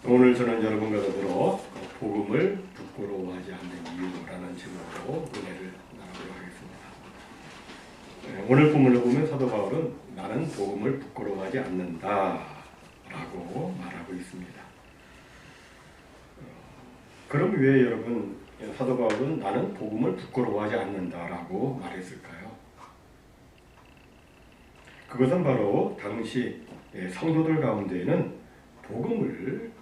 오늘 저는 여러분과 더불어 복음을 부끄러워하지 않는 이유라는 제목으로 은혜를 나누도록 하겠습니다. 오늘 본문을 보면 사도 바울은 나는 복음을 부끄러워하지 않는다 라고 말하고 있습니다. 그럼 왜 여러분 사도 바울은 나는 복음을 부끄러워하지 않는다 라고 말했을까요? 그것은 바로 당시 성도들 가운데에는 복음을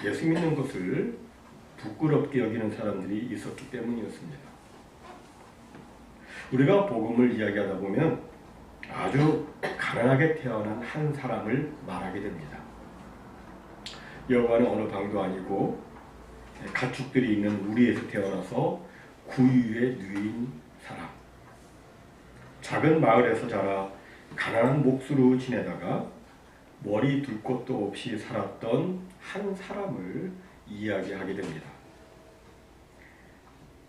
예수 믿는 것을 부끄럽게 여기는 사람들이 있었기 때문이었습니다. 우리가 복음을 이야기하다 보면 아주 가난하게 태어난 한 사람을 말하게 됩니다. 여호와는 어느 방도 아니고 가축들이 있는 우리에서 태어나서 구유에 누인 사람, 작은 마을에서 자라 가난한 몫으로 지내다가 머리 둘 곳도 없이 살았던 한 사람을 이야기하게 됩니다.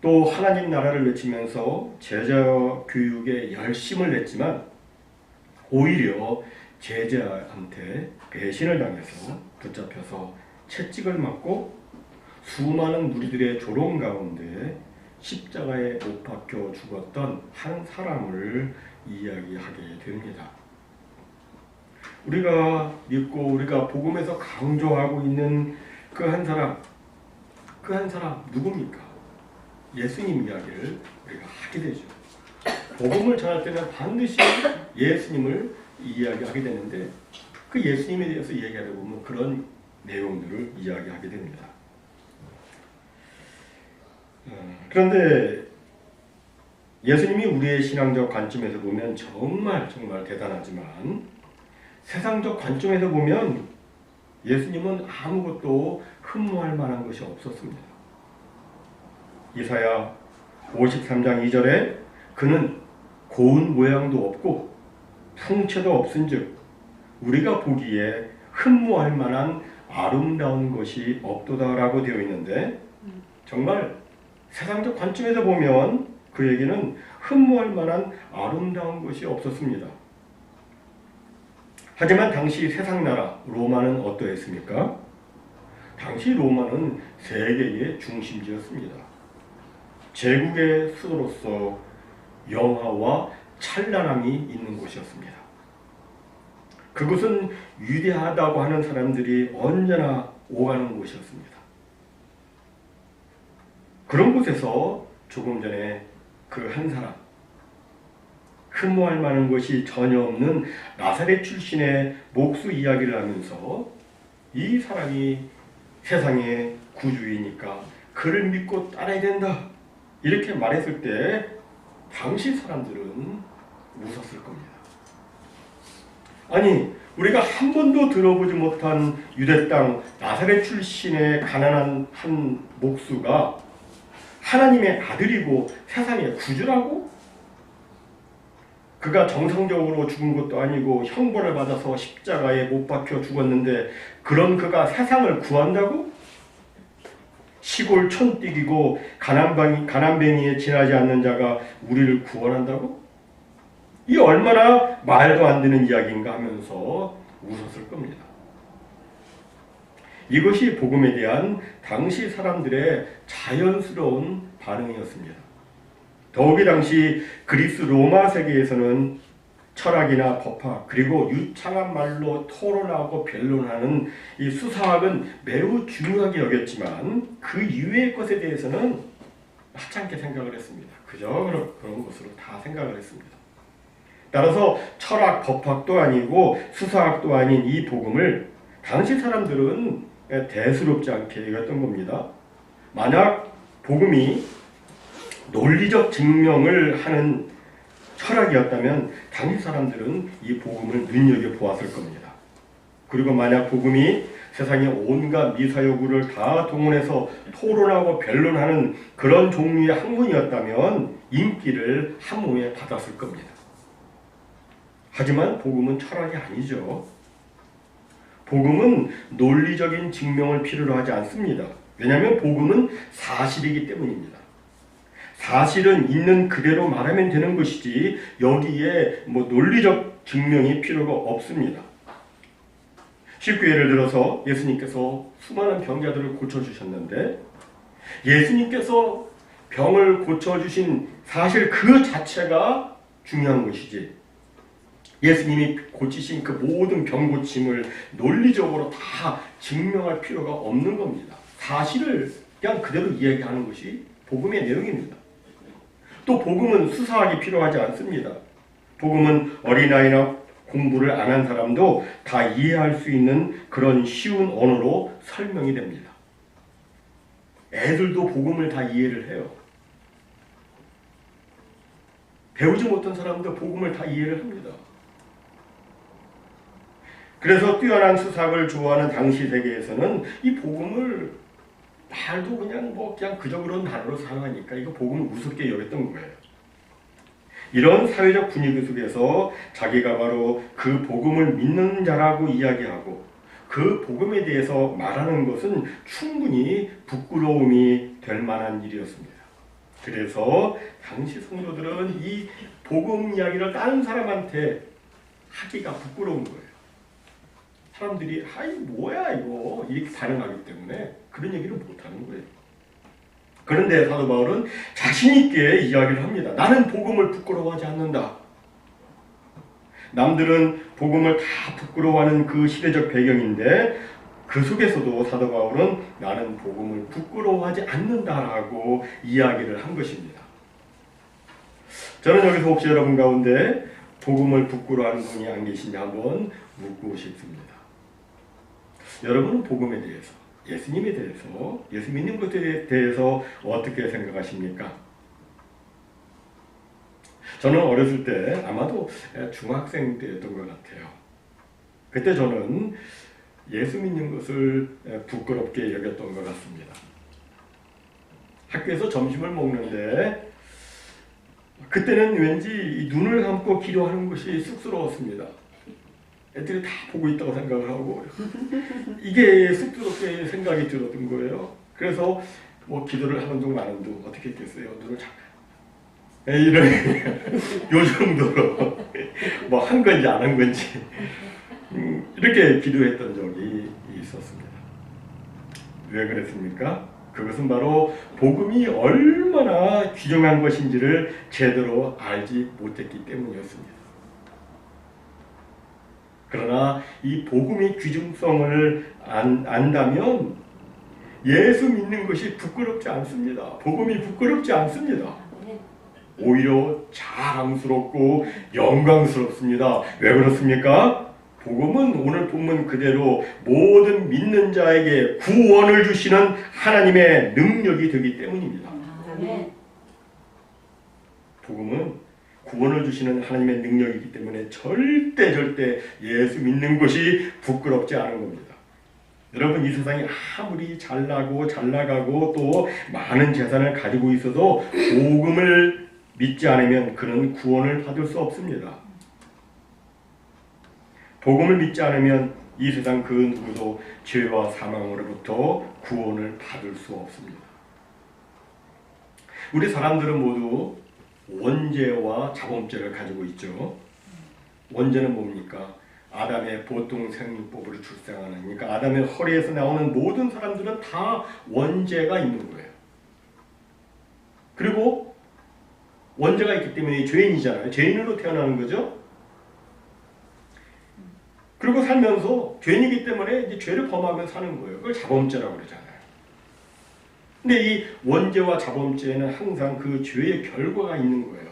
또 하나님 나라를 외치면서 제자 교육에 열심을 냈지만 오히려 제자한테 배신을 당해서 붙잡혀서 채찍을 맞고 수많은 무리들의 조롱 가운데 십자가에 못 박혀 죽었던 한 사람을 이야기하게 됩니다. 우리가 믿고 우리가 복음에서 강조하고 있는 그 한 사람 누굽니까? 예수님 이야기를 우리가 하게 되죠. 복음을 전할 때는 반드시 예수님을 이야기하게 되는데 그 예수님에 대해서 얘기하다 보면 그런 내용들을 이야기하게 됩니다. 그런데 예수님이 우리의 신앙적 관점에서 보면 정말 대단하지만 세상적 관점에서 보면 예수님은 아무것도 흠모할 만한 것이 없었습니다. 이사야 53장 2절에 그는 고운 모양도 없고 풍채도 없은즉 우리가 보기에 흠모할 만한 아름다운 것이 없도다라고 되어 있는데 정말 세상적 관점에서 보면 그에게는 흠모할 만한 아름다운 것이 없었습니다. 하지만 당시 세상 나라 로마는 어떠했습니까? 당시 로마는 세계의 중심지였습니다. 제국의 수도로서 영화와 찬란함이 있는 곳이었습니다. 그곳은 위대하다고 하는 사람들이 언제나 오가는 곳이었습니다. 그런 곳에서 조금 전에 그 한 사람, 흠모할 만한 것이 전혀 없는 나사렛 출신의 목수 이야기를 하면서 이 사람이 세상의 구주이니까 그를 믿고 따라야 된다 이렇게 말했을 때 당시 사람들은 웃었을 겁니다. 아니 우리가 한 번도 들어보지 못한 유대 땅 나사렛 출신의 가난한 한 목수가 하나님의 아들이고 세상의 구주라고? 그가 정상적으로 죽은 것도 아니고 형벌을 받아서 십자가에 못 박혀 죽었는데 그런 그가 세상을 구한다고? 시골 촌뛰기고 가난뱅이에 지나지 않는 자가 우리를 구원한다고? 이 얼마나 말도 안 되는 이야기인가 하면서 웃었을 겁니다. 이것이 복음에 대한 당시 사람들의 자연스러운 반응이었습니다. 더욱이 당시 그리스 로마 세계에서는 철학이나 법학 그리고 유창한 말로 토론하고 변론하는 이 수사학은 매우 중요하게 여겼지만 그 이외의 것에 대해서는 하찮게 생각을 했습니다. 그저 그런 것으로 다 생각을 했습니다. 따라서 철학, 법학도 아니고 수사학도 아닌 이 복음을 당시 사람들은 대수롭지 않게 여겼던 겁니다. 만약 복음이 논리적 증명을 하는 철학이었다면 당시 사람들은 이 복음을 눈여겨보았을 겁니다. 그리고 만약 복음이 세상의 온갖 미사여구를 다 동원해서 토론하고 변론하는 그런 종류의 학문이었다면 인기를 한 몸에 받았을 겁니다. 하지만 복음은 철학이 아니죠. 복음은 논리적인 증명을 필요로 하지 않습니다. 왜냐하면 복음은 사실이기 때문입니다. 사실은 있는 그대로 말하면 되는 것이지 여기에 논리적 증명이 필요가 없습니다. 쉽게 예를 들어서 예수님께서 수많은 병자들을 고쳐주셨는데 예수님께서 병을 고쳐주신 사실 그 자체가 중요한 것이지 예수님이 고치신 그 모든 병 고침을 논리적으로 다 증명할 필요가 없는 겁니다. 사실을 그냥 그대로 이야기하는 것이 복음의 내용입니다. 또 복음은 수사하기 필요하지 않습니다. 복음은 어린아이나 공부를 안 한 사람도 다 이해할 수 있는 그런 쉬운 언어로 설명이 됩니다. 애들도 복음을 다 이해를 해요. 배우지 못한 사람도 복음을 다 이해를 합니다. 그래서 뛰어난 수사를 좋아하는 당시 세계에서는 이 복음을 말도 그냥 그저 그런 단어로 사용하니까 이거 복음을 우습게 여겼던 거예요. 이런 사회적 분위기 속에서 자기가 바로 그 복음을 믿는 자라고 이야기하고 그 복음에 대해서 말하는 것은 충분히 부끄러움이 될 만한 일이었습니다. 그래서 당시 성도들은 이 복음 이야기를 다른 사람한테 하기가 부끄러운 거예요. 사람들이 아이 뭐야 이거 이렇게 반응하기 때문에 그런 얘기를 못하는 거예요. 그런데 사도 바울은 자신 있게 이야기를 합니다. 나는 복음을 부끄러워하지 않는다. 남들은 복음을 다 부끄러워하는 그 시대적 배경인데 그 속에서도 사도 바울은 나는 복음을 부끄러워하지 않는다라고 이야기를 한 것입니다. 저는 여기서 혹시 여러분 가운데 복음을 부끄러워하는 분이 안 계신지 한번 묻고 싶습니다. 여러분은 복음에 대해서, 예수님에 대해서, 예수 믿는 것에 대해서 어떻게 생각하십니까? 저는 어렸을 때 아마도 중학생 때였던 것 같아요. 그때 저는 예수 믿는 것을 부끄럽게 여겼던 것 같습니다. 학교에서 점심을 먹는데 그때는 왠지 눈을 감고 기도하는 것이 쑥스러웠습니다. 애들이 다 보고 있다고 생각을 하고 이게 쑥스럽게 생각이 들었던 거예요. 그래서 뭐 기도를 하는 둥 마는 둥 어떻게 했겠어요? 눈을 잠깐 이런 요 정도로 뭐 한 건지 안 한 건지 이렇게 기도했던 적이 있었습니다. 왜 그랬습니까? 그것은 바로 복음이 얼마나 귀중한 것인지를 제대로 알지 못했기 때문이었습니다. 그러나 이 복음의 귀중성을 안다면 예수 믿는 것이 부끄럽지 않습니다. 복음이 부끄럽지 않습니다. 오히려 자랑스럽고 영광스럽습니다. 왜 그렇습니까? 복음은 오늘 본문 그대로 모든 믿는 자에게 구원을 주시는 하나님의 능력이 되기 때문입니다. 복음은 구원을 주시는 하나님의 능력이기 때문에 절대 예수 믿는 것이 부끄럽지 않은 겁니다. 여러분 이 세상이 아무리 잘나고 잘나가고 또 많은 재산을 가지고 있어도 복음을 믿지 않으면 그는 구원을 받을 수 없습니다. 복음을 믿지 않으면 이 세상 그 누구도 죄와 사망으로부터 구원을 받을 수 없습니다. 우리 사람들은 모두 원죄와 자범죄를 가지고 있죠. 원죄는 뭡니까? 아담의 보통 생리법으로 출생하는, 그러니까 아담의 허리에서 나오는 모든 사람들은 다 원죄가 있는 거예요. 그리고 원죄가 있기 때문에 죄인이잖아요. 죄인으로 태어나는 거죠. 그리고 살면서 죄인이기 때문에 이제 죄를 범하며 사는 거예요. 그걸 자범죄라고 그러잖아요. 근데 이 원죄와 자범죄에는 항상 그 죄의 결과가 있는 거예요.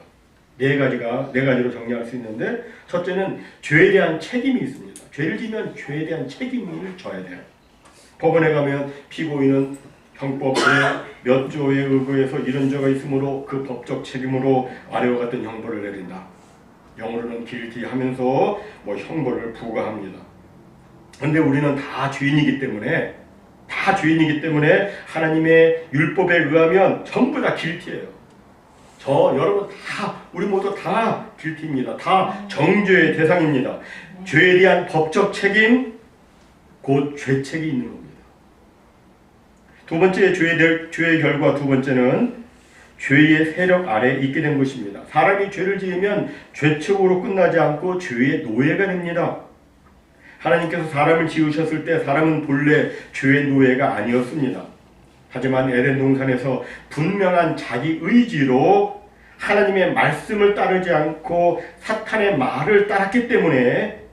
네 가지로 정리할 수 있는데, 첫째는 죄에 대한 책임이 있습니다. 죄를 지면 죄에 대한 책임을 져야 돼요. 법원에 가면 피고인은 형법 몇 조에 의거해서 이런 죄가 있으므로 그 법적 책임으로 아래와 같은 형벌을 내린다. 영어로는 guilty 하면서 뭐 형벌을 부과합니다. 그런데 우리는 다 죄인이기 때문에 하나님의 율법에 의하면 전부 다 guilty예요. 여러분 우리 모두 다 guilty입니다. 다 정죄의 대상입니다. 죄에 대한 법적 책임, 곧 죄책이 있는 겁니다. 두 번째 죄의 결과, 두 번째는 죄의 세력 아래에 있게 된 것입니다. 사람이 죄를 지으면 죄책으로 끝나지 않고 죄의 노예가 됩니다. 하나님께서 사람을 지으셨을 때 사람은 본래 죄의 노예가 아니었습니다. 하지만 에덴 동산에서 분명한 자기 의지로 하나님의 말씀을 따르지 않고 사탄의 말을 따랐기 때문에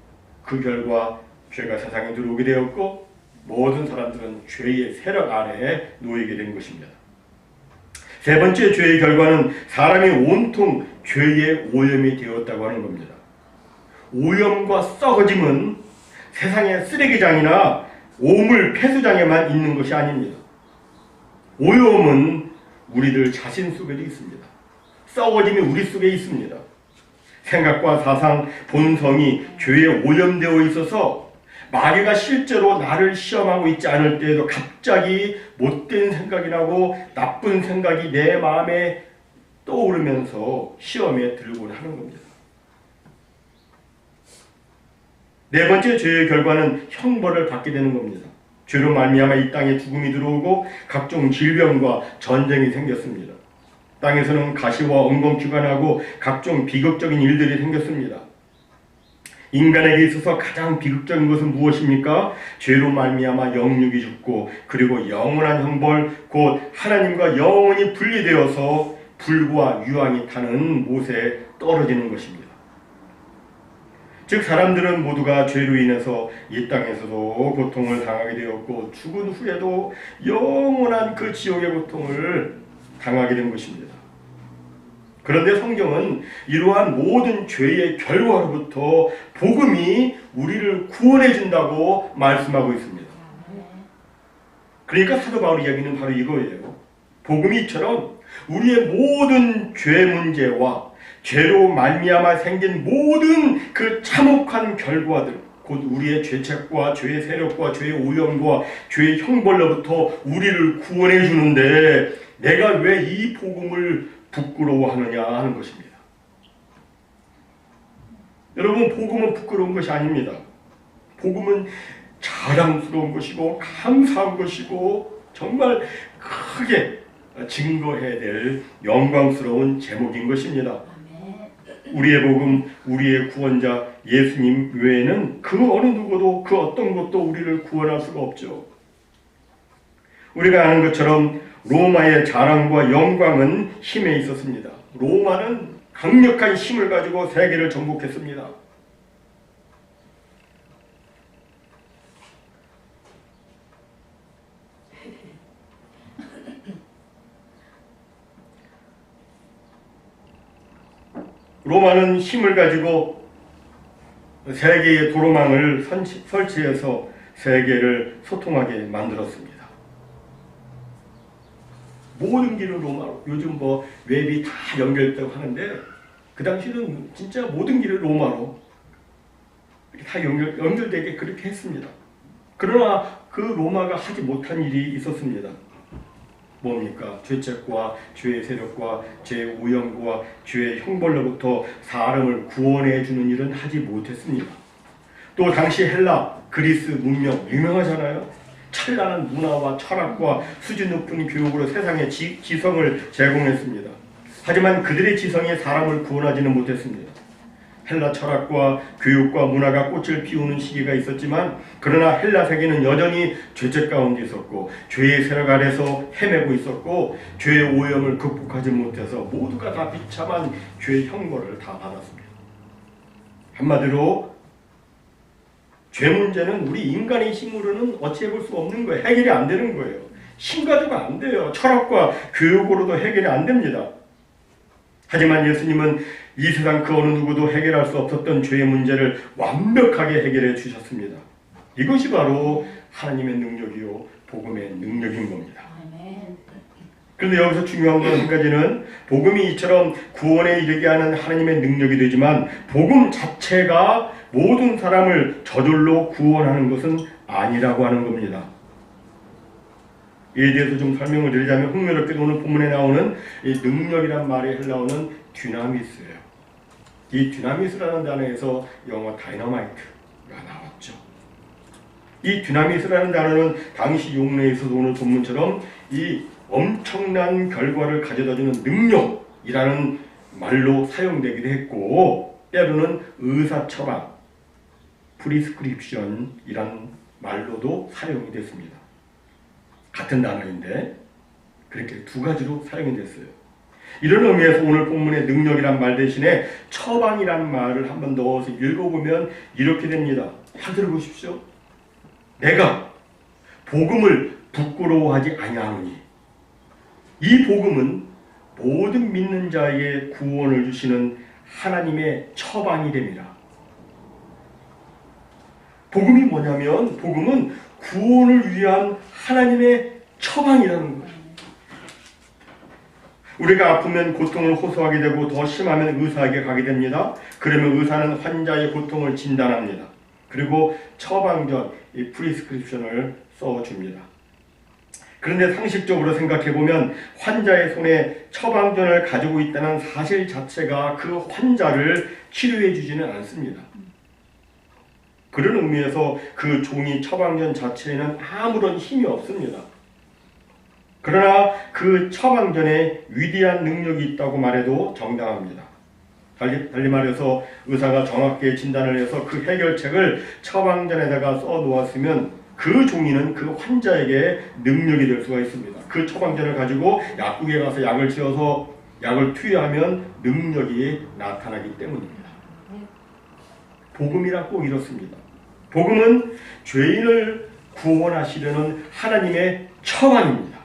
그 결과 죄가 세상에 들어오게 되었고 모든 사람들은 죄의 세력 아래에 놓이게 된 것입니다. 세 번째 죄의 결과는 사람이 온통 죄의 오염이 되었다고 하는 겁니다. 오염과 썩어짐은 세상의 쓰레기장이나 오물 폐수장에만 있는 것이 아닙니다. 오염은 우리들 자신 속에도 있습니다. 썩어짐이 우리 속에 있습니다. 생각과 사상, 본성이 죄에 오염되어 있어서 마귀가 실제로 나를 시험하고 있지 않을 때에도 갑자기 못된 생각이 나고 나쁜 생각이 내 마음에 떠오르면서 시험에 들곤 하는 겁니다. 네 번째 죄의 결과는 형벌을 받게 되는 겁니다. 죄로 말미암아 이 땅에 죽음이 들어오고 각종 질병과 전쟁이 생겼습니다. 땅에서는 가시와 엉겅퀴가 나고 각종 비극적인 일들이 생겼습니다. 인간에게 있어서 가장 비극적인 것은 무엇입니까? 죄로 말미암아 영육이 죽고 그리고 영원한 형벌 곧 하나님과 영원히 분리되어서 불과 유황이 타는 못에 떨어지는 것입니다. 즉 사람들은 모두가 죄로 인해서 이 땅에서도 고통을 당하게 되었고 죽은 후에도 영원한 그 지옥의 고통을 당하게 된 것입니다. 그런데 성경은 이러한 모든 죄의 결과로부터 복음이 우리를 구원해 준다고 말씀하고 있습니다. 그러니까 사도 바울 이야기는 바로 이거예요. 복음이 이처럼 우리의 모든 죄 문제와 죄로 말미암아 생긴 모든 그 참혹한 결과들, 곧 우리의 죄책과 죄의 세력과 죄의 오염과 죄의 형벌로부터 우리를 구원해 주는데 내가 왜 이 복음을 부끄러워하느냐 하는 것입니다. 여러분, 복음은 부끄러운 것이 아닙니다. 복음은 자랑스러운 것이고 감사한 것이고 정말 크게 증거해야 될 영광스러운 제목인 것입니다. 우리의 복음, 우리의 구원자 예수님 외에는 그 어느 누구도 그 어떤 것도 우리를 구원할 수가 없죠. 우리가 아는 것처럼 로마의 자랑과 영광은 힘에 있었습니다. 로마는 강력한 힘을 가지고 세계를 정복했습니다. 로마는 힘을 가지고 세계의 도로망을 설치해서 세계를 소통하게 만들었습니다. 모든 길은 로마로. 요즘 웹이 다 연결되고 하는데 그 당시는 진짜 모든 길을 로마로 다 연결되게 그렇게 했습니다. 그러나 그 로마가 하지 못한 일이 있었습니다. 뭡니까? 죄책과 죄의 세력과 죄의 오염과 죄의 형벌로부터 사람을 구원해 주는 일은 하지 못했습니다. 또 당시 헬라, 그리스 문명 유명하잖아요. 찬란한 문화와 철학과 수준 높은 교육으로 세상에 지성을 제공했습니다. 하지만 그들의 지성이 사람을 구원하지는 못했습니다. 헬라 철학과 교육과 문화가 꽃을 피우는 시기가 있었지만 그러나 헬라 세계는 여전히 죄책 가운데 있었고 죄의 세력 아래서 헤매고 있었고 죄의 오염을 극복하지 못해서 모두가 다 비참한 죄의 형벌을 다 받았습니다. 한마디로 죄 문제는 우리 인간의 힘으로는 어찌해볼 수 없는 거예요. 해결이 안 되는 거예요. 힘 가지고 안 돼요. 철학과 교육으로도 해결이 안 됩니다. 하지만 예수님은 이 세상 그 어느 누구도 해결할 수 없었던 죄의 문제를 완벽하게 해결해 주셨습니다. 이것이 바로 하나님의 능력이요 복음의 능력인 겁니다. 그런데 여기서 중요한 건 한 가지는 복음이 이처럼 구원에 이르게 하는 하나님의 능력이 되지만 복음 자체가 모든 사람을 저절로 구원하는 것은 아니라고 하는 겁니다. 이에 대해서 좀 설명을 드리자면 흥미롭게도 오늘 본문에 나오는 이 능력이란 말의 헬라어는 듀나미스예요. 이 듀나미스라는 단어에서 영어 다이너마이트가 나왔죠. 이 듀나미스라는 단어는 당시 용례에서도 오늘 본문처럼 이 엄청난 결과를 가져다주는 능력이라는 말로 사용되기도 했고 때로는 의사처방, 프리스크립션이란 말로도 사용이 됐습니다. 같은 단어인데 그렇게 두 가지로 사용이 됐어요. 이런 의미에서 오늘 본문의 능력이란 말 대신에 처방이란 말을 한번 넣어서 읽어보면 이렇게 됩니다. 잘 들어보십시오. 내가 복음을 부끄러워하지 아니하노니 이 복음은 모든 믿는 자에게 구원을 주시는 하나님의 처방이 됩니다. 복음이 뭐냐면 복음은 구원을 위한 하나님의 처방이라는 거예요. 우리가 아프면 고통을 호소하게 되고 더 심하면 의사에게 가게 됩니다. 그러면 의사는 환자의 고통을 진단합니다. 그리고 처방전, 이 프리스크립션을 써줍니다. 그런데 상식적으로 생각해보면 환자의 손에 처방전을 가지고 있다는 사실 자체가 그 환자를 치료해 주지는 않습니다. 그런 의미에서 그 종이 처방전 자체에는 아무런 힘이 없습니다. 그러나 그 처방전에 위대한 능력이 있다고 말해도 정당합니다. 달리 말해서 의사가 정확하게 진단을 해서 그 해결책을 처방전에다가 써놓았으면 그 종이는 그 환자에게 능력이 될 수가 있습니다. 그 처방전을 가지고 약국에 가서 약을 지어서 약을 투여하면 능력이 나타나기 때문입니다. 복음이란 꼭 이렇습니다. 복음은 죄인을 구원하시려는 하나님의 처방입니다.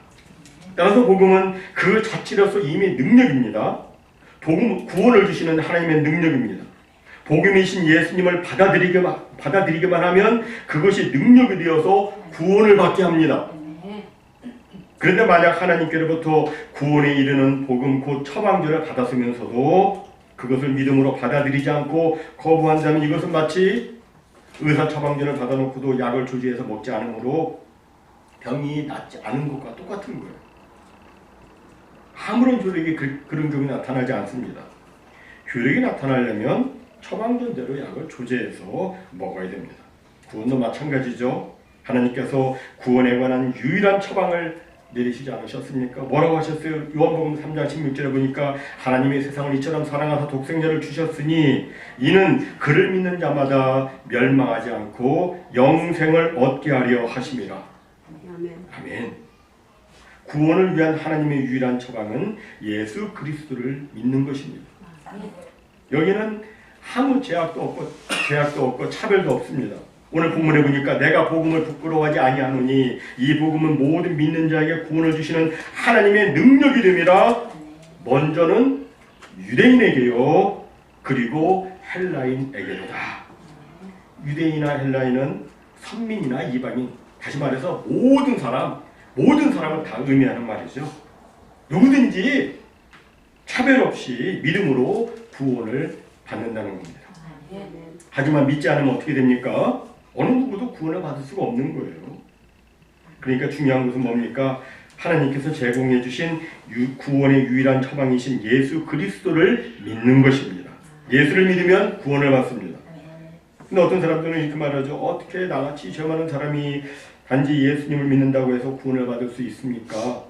따라서 복음은 그 자체로서 이미 능력입니다. 복음, 구원을 주시는 하나님의 능력입니다. 복음이신 예수님을 받아들이기만 하면 그것이 능력이 되어서 구원을 받게 합니다. 그런데 만약 하나님께로부터 구원에 이르는 복음 곧 처방전을 받았으면서도 그것을 믿음으로 받아들이지 않고 거부한다면 이것은 마치 의사 처방전을 받아놓고도 약을 조지해서 먹지 않으므로 병이 낫지 않은 것과 똑같은 거예요. 아무런 효력이 그런 경우에 나타나지 않습니다. 효력이 나타나려면 처방전대로 약을 조제해서 먹어야 됩니다. 구원도 마찬가지죠. 하나님께서 구원에 관한 유일한 처방을 내리시지 않으셨습니까? 뭐라고 하셨어요? 요한복음 3장 16절에 보니까 하나님이 세상을 이처럼 사랑하사 독생자를 주셨으니 이는 그를 믿는 자마다 멸망하지 않고 영생을 얻게 하려 하심이라. 아멘. 구원을 위한 하나님의 유일한 처방은 예수 그리스도를 믿는 것입니다. 여기는 아무 제약도 없고 차별도 없습니다. 오늘 본문에 보니까 내가 복음을 부끄러워하지 아니하노니 이 복음은 모든 믿는 자에게 구원을 주시는 하나님의 능력이 됩니다. 먼저는 유대인에게요. 그리고 헬라인에게로다. 유대인이나 헬라인은 선민이나 이방인, 다시 말해서 모든 사람을 다 의미하는 말이죠. 누구든지 차별 없이 믿음으로 구원을 받는다는 겁니다. 하지만 믿지 않으면 어떻게 됩니까? 어느 누구도 구원을 받을 수가 없는 거예요. 그러니까 중요한 것은 뭡니까? 하나님께서 제공해 주신 구원의 유일한 처방이신 예수 그리스도를 믿는 것입니다. 예수를 믿으면 구원을 받습니다. 근데 어떤 사람들은 이렇게 말하죠. 어떻게 나같이 죄 많은 사람이 단지 예수님을 믿는다고 해서 구원을 받을 수 있습니까?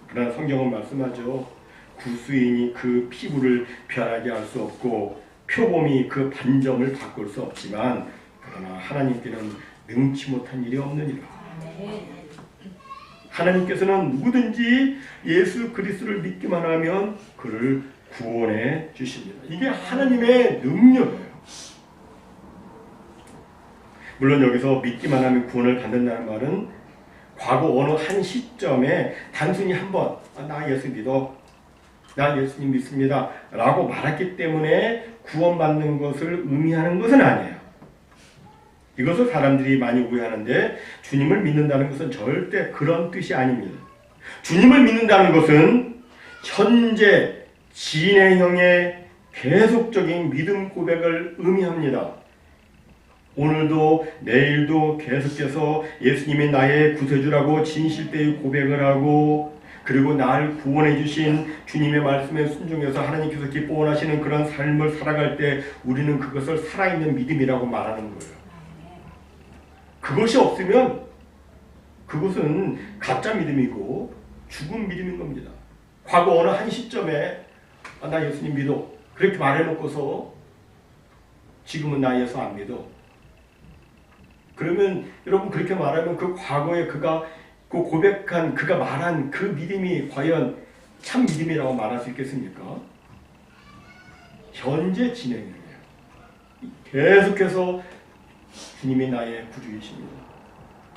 그러나 성경은 말씀하죠. 구수인이 그 피부를 변하게 할 수 없고 표범이 그 반점을 바꿀 수 없지만 그러나 하나님께는 능치 못한 일이 없느니라. 하나님께서는 누구든지 예수 그리스도를 믿기만 하면 그를 구원해 주십니다. 이게 하나님의 능력이에요. 물론 여기서 믿기만 하면 구원을 받는다는 말은 과거 어느 한 시점에 단순히 한번 나 예수 믿어, 나 예수님 믿습니다 라고 말했기 때문에 구원받는 것을 의미하는 것은 아니에요. 이것을 사람들이 많이 오해하는데 주님을 믿는다는 것은 절대 그런 뜻이 아닙니다. 주님을 믿는다는 것은 현재 진행형의 계속적인 믿음 고백을 의미합니다. 오늘도 내일도 계속해서 예수님이 나의 구세주라고 진실되이 고백을 하고 그리고 나를 구원해 주신 주님의 말씀에 순종해서 하나님께서 기뻐 원하시는 그런 삶을 살아갈 때 우리는 그것을 살아있는 믿음이라고 말하는 거예요. 그것이 없으면 그것은 가짜 믿음이고 죽은 믿음인 겁니다. 과거 어느 한 시점에 나 예수님 믿어 그렇게 말해놓고서 지금은 나 예수 안 믿어. 그러면 여러분 그렇게 말하면 그 과거에 그가 그 고백한 그가 말한 그 믿음이 과연 참 믿음이라고 말할 수 있겠습니까? 현재 진행이에요. 계속해서 주님이 나의 구주이십니다.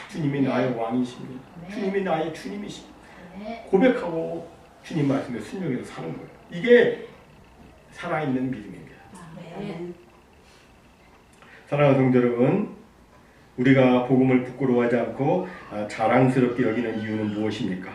주님이 나의 왕이십니다. 주님이 나의 주님이십니다. 고백하고 주님 말씀에 순종해서 사는 거예요. 이게 살아있는 믿음입니다. 사랑하는 성도 여러분, 우리가 복음을 부끄러워하지 않고 자랑스럽게 여기는 이유는 무엇입니까?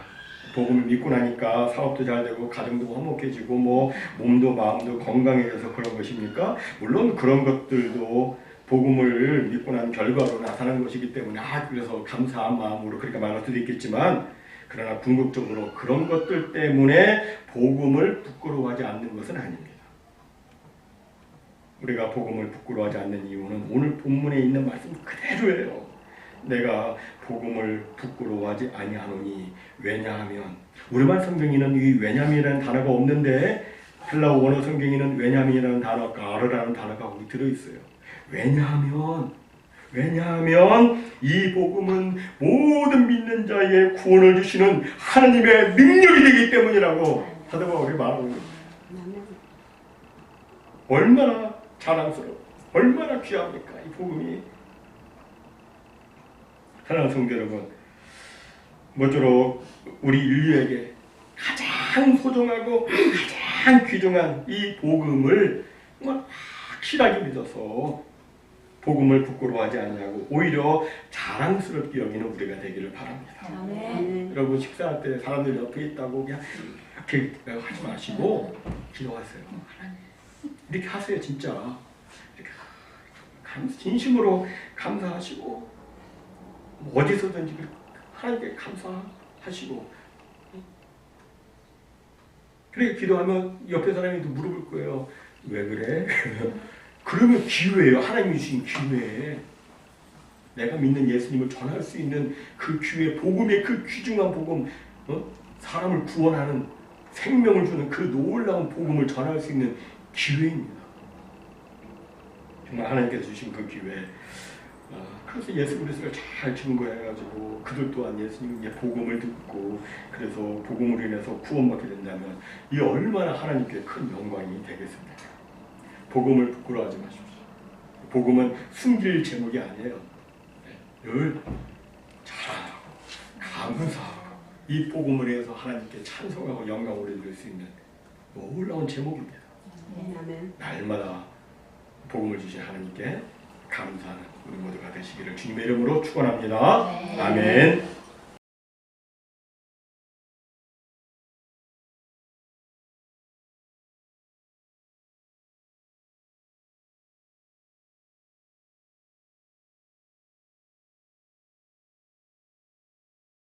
복음을 믿고 나니까 사업도 잘 되고 가정도 화목해지고 뭐 몸도 마음도 건강해져서 그런 것입니까? 물론 그런 것들도 복음을 믿고 난 결과로 나타나는 것이기 때문에 그래서 감사한 마음으로 그렇게 말할 수도 있겠지만, 그러나 궁극적으로 그런 것들 때문에 복음을 부끄러워하지 않는 것은 아닙니다. 우리가 복음을 부끄러워하지 않는 이유는 오늘 본문에 있는 말씀 그대로예요. 내가 복음을 부끄러워하지 아니하노니. 왜냐하면, 우리말 성경에는 이 왜냐함이라는 단어가 없는데 헬라어 원어 성경에는 왜냐함이라는 단어, 가르라는 단어가 거기 들어있어요. 왜냐하면 이 복음은 모든 믿는 자의 구원을 주시는 하나님의 능력이 되기 때문이라고 사도 바울이 말하고 있습니다. 얼마나 자랑스러워, 얼마나 귀합니까 이 복음이. 사랑하는 성도 여러분, 모쪼록 우리 인류에게 가장 소중하고 가장 귀중한 이 복음을 확실하게 믿어서 복음을 부끄러워하지 않냐고 오히려 자랑스럽게 여기는 우리가 되기를 바랍니다. 여러분 식사할 때 사람들 옆에 있다고 그냥 이렇게 하지 마시고 기도하세요. 이렇게 하세요. 진짜 이렇게 진심으로 감사하시고 어디서든지 하나님께 감사하시고, 그렇게 기도하면 옆에 사람이 또 물어볼 거예요. 왜 그래? 그러면 기회예요. 하나님이 주신 기회. 내가 믿는 예수님을 전할 수 있는 그 기회, 복음의 그 귀중한 복음, 사람을 구원하는, 생명을 주는 그 놀라운 복음을 전할 수 있는 기회입니다. 정말 하나님께서 주신 그 기회. 그래서 예수 그리스도를 잘 증거해가지고 그들 또한 예수님의 복음을 듣고 그래서 복음으로 인해서 구원받게 된다면 이 얼마나 하나님께 큰 영광이 되겠습니까? 복음을 부끄러워하지 마십시오. 복음은 숨길 제목이 아니에요. 늘 자랑하고 감사하고 이 복음을 위해서 하나님께 찬송하고 영광을 올려드릴 수 있는 놀라운 제목입니다. 날마다 복음을 주신 하나님께 감사하는 우리 모두가 되시기를 주님의 이름으로 축원합니다. 아멘.